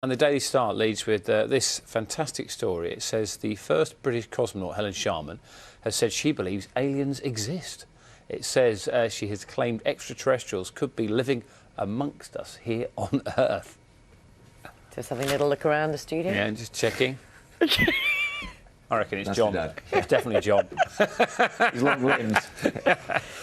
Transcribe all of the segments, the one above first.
And the Daily Star leads with this fantastic story. It says the first British cosmonaut, Helen Sharman, has said she believes aliens exist. It says she has claimed extraterrestrials could be living amongst us here on Earth. Just having a little look around the studio? Yeah, just checking. I reckon it's John. It's definitely John. He's long-limbed.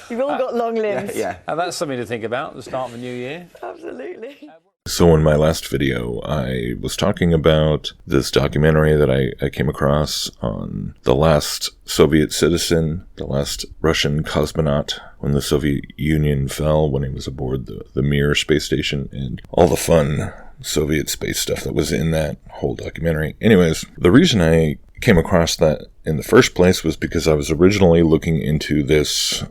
You've all got long limbs. Yeah. And that's something to think about at the start of a new year. Absolutely. So in my last video, I was talking about this documentary that I came across on the last Soviet citizen, the last Russian cosmonaut when the Soviet Union fell, when he was aboard the Mir space station, and all the fun Soviet space stuff that was in that whole documentary. Anyways, the reason I came across that in the first place was because I was originally looking into this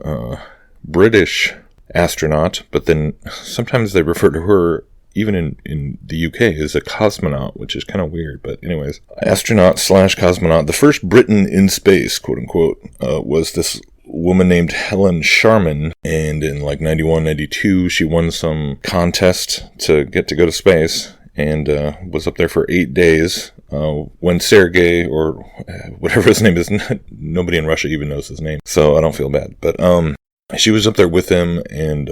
British astronaut, but then sometimes they refer to her, even in the UK, as a cosmonaut, which is kind of weird. But anyways, astronaut / cosmonaut, the first Briton in space, quote unquote, was this woman named Helen Sharman. And in like 91, 92, she won some contest to go to space, and was up there for 8 days. When Sergei, or whatever his name is, nobody in Russia even knows his name, so I don't feel bad. But she was up there with him, and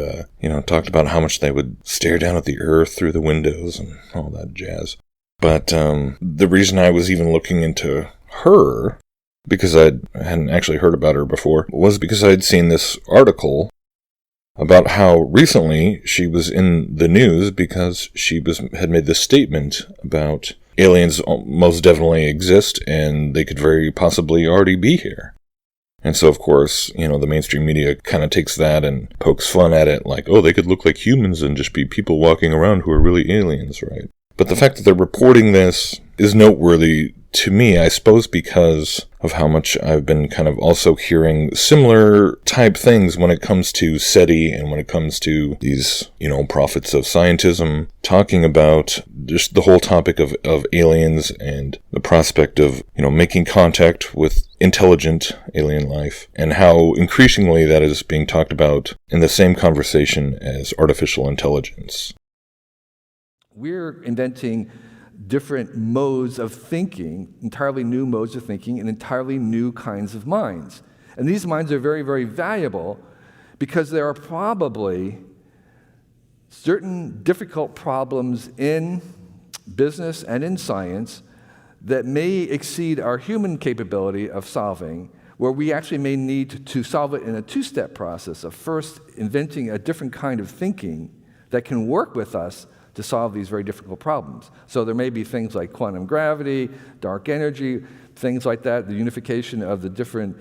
talked about how much they would stare down at the Earth through the windows and all that jazz. But the reason I was even looking into her, because I hadn't actually heard about her before, was because I'd seen this article about how recently she was in the news because she had made this statement about aliens most definitely exist and they could very possibly already be here. And so, of course, the mainstream media kind of takes that and pokes fun at it, like, oh, they could look like humans and just be people walking around who are really aliens, right? But the fact that they're reporting this is noteworthy to me, I suppose, because of how much I've been kind of also hearing similar type things when it comes to SETI and when it comes to these, prophets of scientism, talking about just the whole topic of aliens and the prospect of, making contact with intelligent alien life, and how increasingly that is being talked about in the same conversation as artificial intelligence. We're inventing different modes of thinking, entirely new modes of thinking, and entirely new kinds of minds. And these minds are very, very valuable because there are probably certain difficult problems in business and in science that may exceed our human capability of solving, where we actually may need to solve it in a two-step process of first inventing a different kind of thinking that can work with us to solve these very difficult problems. So there may be things like quantum gravity, dark energy, things like that. The unification of the different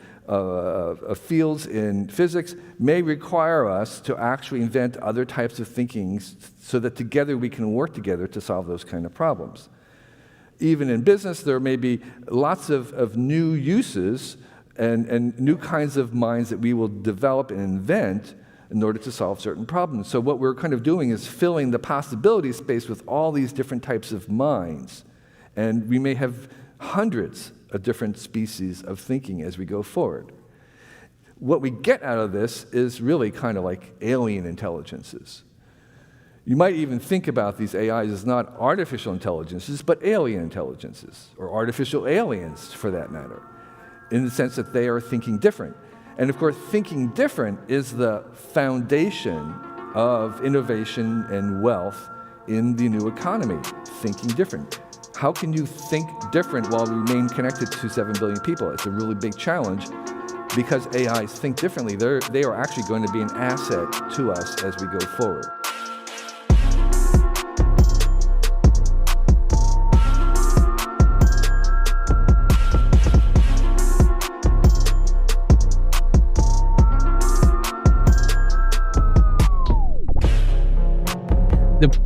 fields in physics may require us to actually invent other types of thinking so that together we can work together to solve those kind of problems. Even in business, there may be lots of new uses and new kinds of minds that we will develop and invent in order to solve certain problems. So what we're kind of doing is filling the possibility space with all these different types of minds. And we may have hundreds of different species of thinking as we go forward. What we get out of this is really kind of like alien intelligences. You might even think about these AIs as not artificial intelligences, but alien intelligences, or artificial aliens for that matter, in the sense that they are thinking different. And of course, thinking different is the foundation of innovation and wealth in the new economy, thinking different. How can you think different while remain connected to 7 billion people? It's a really big challenge because AIs think differently. They are actually going to be an asset to us as we go forward.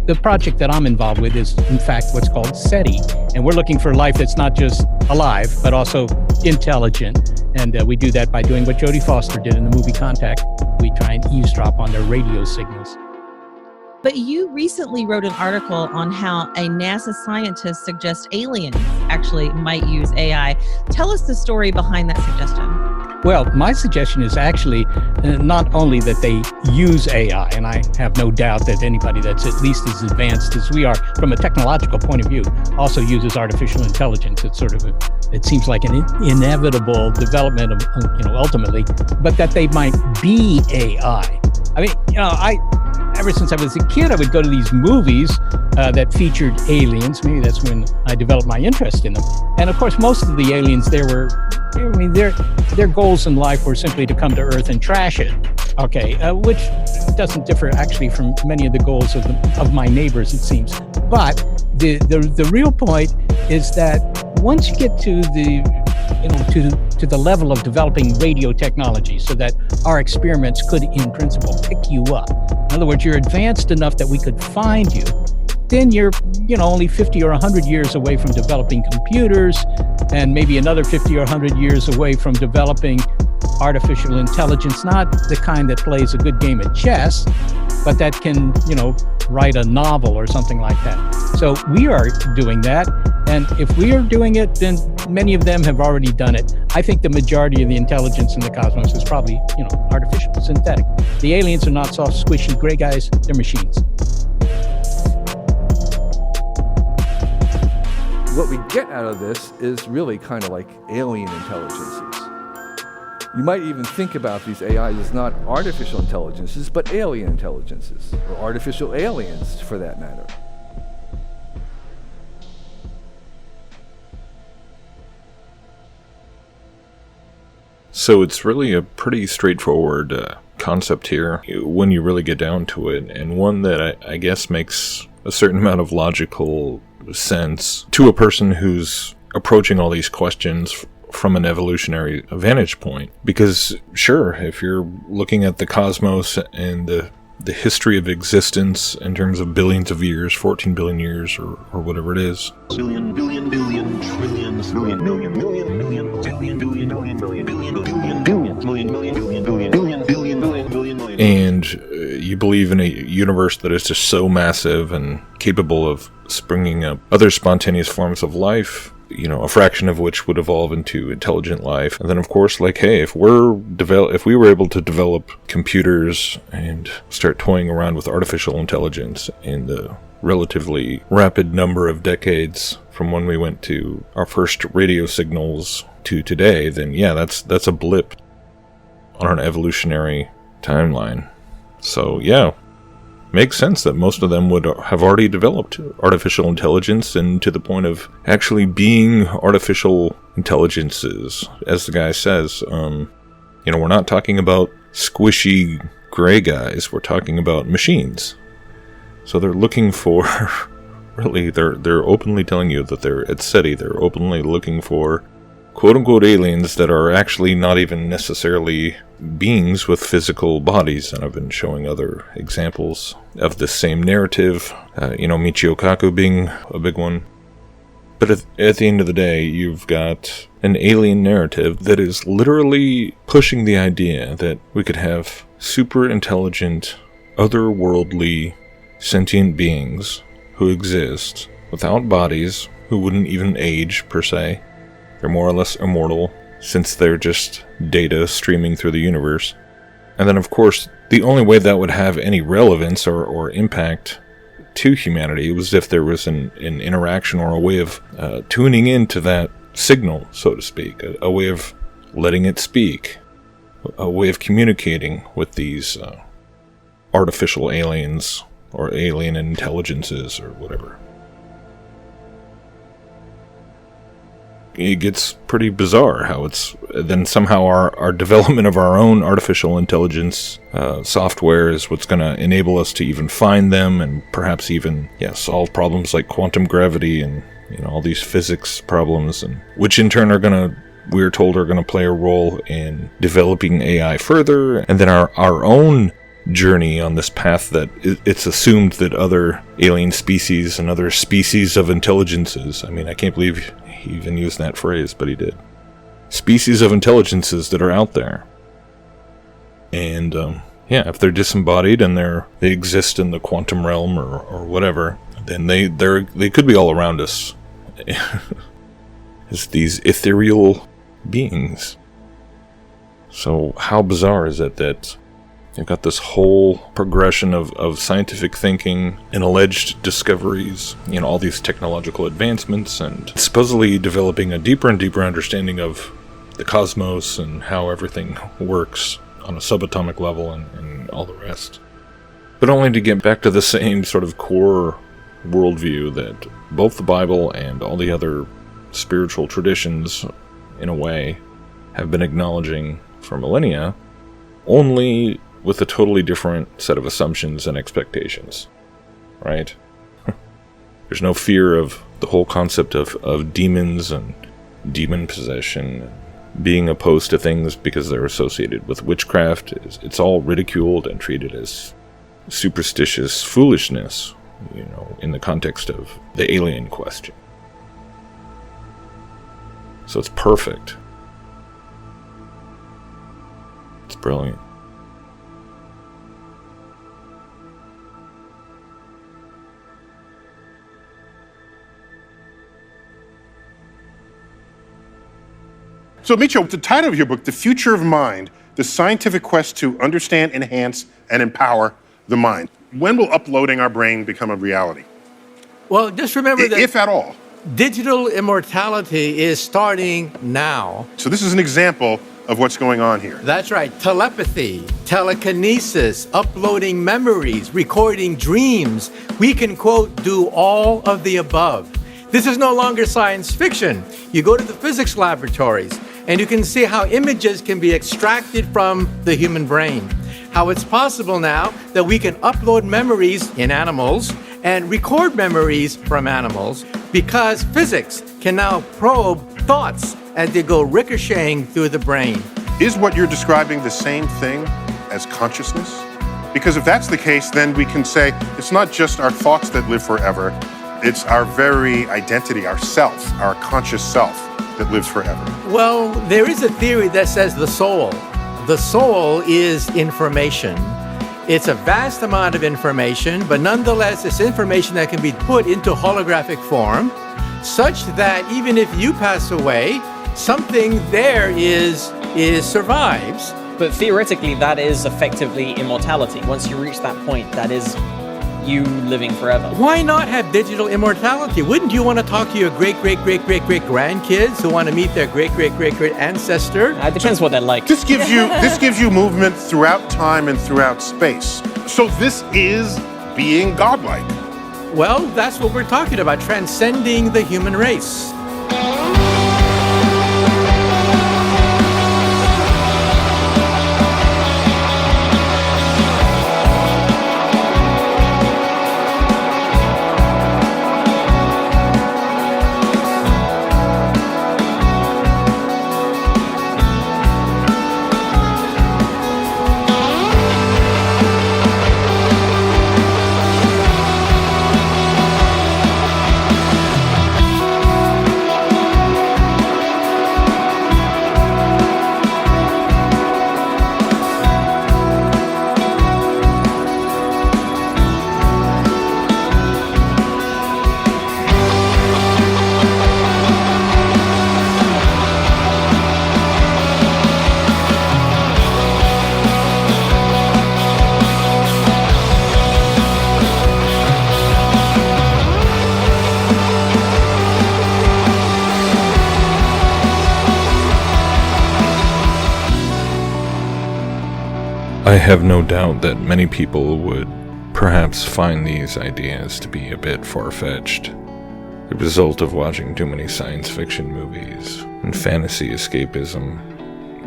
The project that I'm involved with is, in fact, what's called SETI. And we're looking for life that's not just alive, but also intelligent. And we do that by doing what Jodie Foster did in the movie Contact. We try and eavesdrop on their radio signals. But you recently wrote an article on how a NASA scientist suggests aliens actually might use AI. Tell us the story behind that suggestion. Well, my suggestion is actually not only that they use AI, and I have no doubt that anybody that's at least as advanced as we are from a technological point of view also uses artificial intelligence. It's sort of it seems like an inevitable development of, ultimately, but that they might be AI. I mean, ever since I was a kid, I would go to these movies that featured aliens. Maybe that's when I developed my interest in them. And of course, most of the aliens there were, their goals in life were simply to come to Earth and trash it. Okay, which doesn't differ actually from many of the goals of my neighbors, it seems. But the real point is that once you get to the level of developing radio technology so that our experiments could, in principle, pick you up. In other words, you're advanced enough that we could find you. Then you're, only 50 or 100 years away from developing computers, and maybe another 50 or 100 years away from developing artificial intelligence, not the kind that plays a good game at chess, but that can, write a novel or something like that. So we are doing that. And if we are doing it, then many of them have already done it. I think the majority of the intelligence in the cosmos is probably, artificial, synthetic. The aliens are not soft, squishy, gray guys. They're machines. What we get out of this is really kind of like alien intelligences. You might even think about these AIs as not artificial intelligences, but alien intelligences, or artificial aliens, for that matter. So it's really a pretty straightforward concept here when you really get down to it, and one that I guess makes a certain amount of logical sense to a person who's approaching all these questions from an evolutionary vantage point. Because sure, if you're looking at the cosmos and the history of existence in terms of billions of years, 14 billion years or whatever it is. Billion, billion, billion, trillions, million, million, million, million, billion, billion, billion, billion, billion, billion, billion, million, million, billion, billion, billion, billion, billion, billion, million. And you believe in a universe that is just so massive and capable of springing up other spontaneous forms of life, a fraction of which would evolve into intelligent life. And then, of course, hey, if we were able to develop computers and start toying around with artificial intelligence in the relatively rapid number of decades from when we went to our first radio signals to today, then yeah, that's a blip on an evolutionary timeline. So yeah, makes sense that most of them would have already developed artificial intelligence, and to the point of actually being artificial intelligences. As the guy says, we're not talking about squishy gray guys, we're talking about machines. So they're looking for, really, they're openly telling you that they're at SETI, they're openly looking for quote-unquote aliens that are actually not even necessarily beings with physical bodies. And I've been showing other examples of this same narrative, Michio Kaku being a big one. But at the end of the day, you've got an alien narrative that is literally pushing the idea that we could have super intelligent, otherworldly, sentient beings who exist without bodies, who wouldn't even age per se. They're more or less immortal, since they're just data streaming through the universe. And then, of course, the only way that would have any relevance or impact to humanity was if there was an interaction or a way of tuning into that signal, so to speak, a way of letting it speak, a way of communicating with these artificial aliens or alien intelligences or whatever. It gets pretty bizarre how it's then somehow our development of our own artificial intelligence software is what's going to enable us to even find them and perhaps even solve problems like quantum gravity and all these physics problems, and which in turn we're told are going to play a role in developing AI further, and then our own journey on this path that it's assumed that other alien species and other species of intelligences, I can't believe he even used that phrase, but he did. Species of intelligences that are out there. And, if they're disembodied and they exist in the quantum realm or whatever, then they could be all around us as these ethereal beings. So how bizarre is it that you've got this whole progression of scientific thinking and alleged discoveries, all these technological advancements, and supposedly developing a deeper and deeper understanding of the cosmos and how everything works on a subatomic level and all the rest. But only to get back to the same sort of core worldview that both the Bible and all the other spiritual traditions, in a way, have been acknowledging for millennia, only with a totally different set of assumptions and expectations, right? There's no fear of the whole concept of demons and demon possession, being opposed to things because they're associated with witchcraft. It's all ridiculed and treated as superstitious foolishness, in the context of the alien question. So it's perfect. It's brilliant. So, Micho, the title of your book, The Future of Mind, The Scientific Quest to Understand, Enhance, and Empower the Mind. When will uploading our brain become a reality? Well, just remember that if at all. Digital immortality is starting now. So this is an example of what's going on here. That's right. Telepathy, telekinesis, uploading memories, recording dreams. We can, quote, do all of the above. This is no longer science fiction. You go to the physics laboratories and you can see how images can be extracted from the human brain. How it's possible now that we can upload memories in animals and record memories from animals because physics can now probe thoughts as they go ricocheting through the brain. Is what you're describing the same thing as consciousness? Because if that's the case, then we can say it's not just our thoughts that live forever, it's our very identity, our self, our conscious self that lives forever. Well, there is a theory that says the soul. The soul is information. It's a vast amount of information, but nonetheless, it's information that can be put into holographic form, such that even if you pass away, something there survives. But theoretically, that is effectively immortality. Once you reach that point, that is you living forever. Why not have digital immortality? Wouldn't you want to talk to your great-great-great-great-great-grandkids who want to meet their great-great-great-great ancestor? It depends what they're like. This gives you movement throughout time and throughout space. So this is being godlike. Well, that's what we're talking about, transcending the human race. I have no doubt that many people would perhaps find these ideas to be a bit far-fetched, the result of watching too many science fiction movies and fantasy escapism,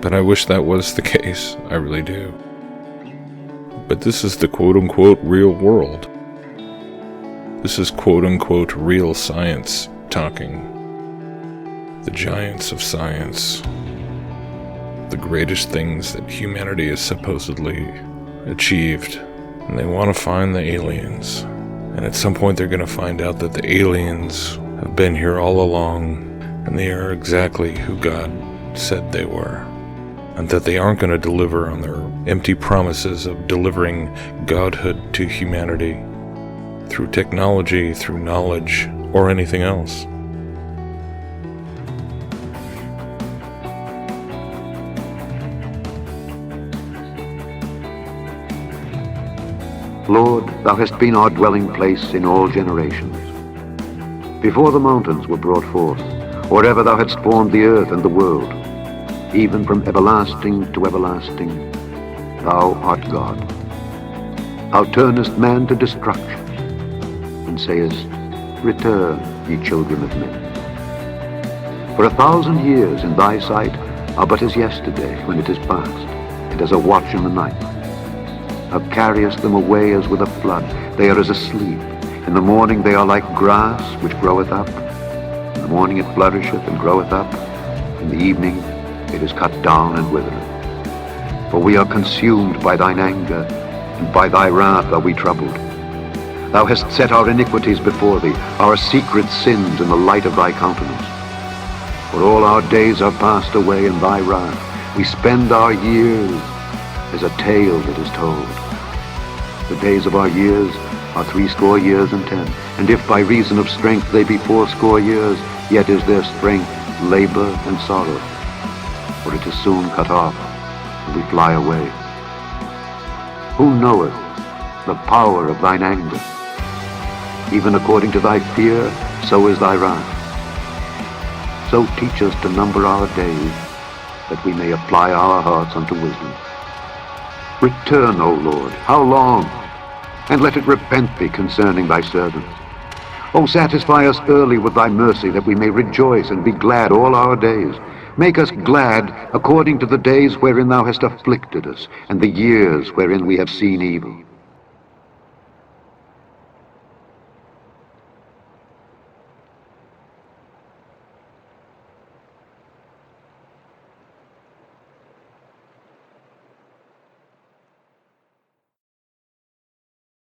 but I wish that was the case, I really do. But this is the quote-unquote real world. This is quote-unquote real science talking. The giants of science. The greatest things that humanity has supposedly achieved. And they want to find the aliens. And at some point they're going to find out that the aliens have been here all along, and they are exactly who God said they were. And that they aren't going to deliver on their empty promises of delivering godhood to humanity through technology, through knowledge, or anything else. Lord, thou hast been our dwelling place in all generations. Before the mountains were brought forth, or ever thou hadst formed the earth and the world, even from everlasting to everlasting, thou art God. Thou turnest man to destruction, and sayest, Return, ye children of men. For 1,000 years in thy sight are but as yesterday when it is past, and as a watch in the night. Thou carriest them away as with a flood. They are as asleep. In the morning they are like grass which groweth up. In the morning it flourisheth and groweth up. In the evening it is cut down and withereth. For we are consumed by thine anger, and by thy wrath are we troubled. Thou hast set our iniquities before thee, our secret sins in the light of thy countenance. For all our days are passed away in thy wrath. We spend our years as a tale that is told. The days of our years are 80 years and 10, and if by reason of strength they be 80 years, yet is their strength labor and sorrow, for it is soon cut off, and we fly away. Who knoweth the power of thine anger? Even according to thy fear, so is thy wrath. So teach us to number our days, that we may apply our hearts unto wisdom. Return, O Lord, how long? And let it repent thee concerning thy servants. O satisfy us early with thy mercy, that we may rejoice and be glad all our days. Make us glad according to the days wherein thou hast afflicted us, and the years wherein we have seen evil.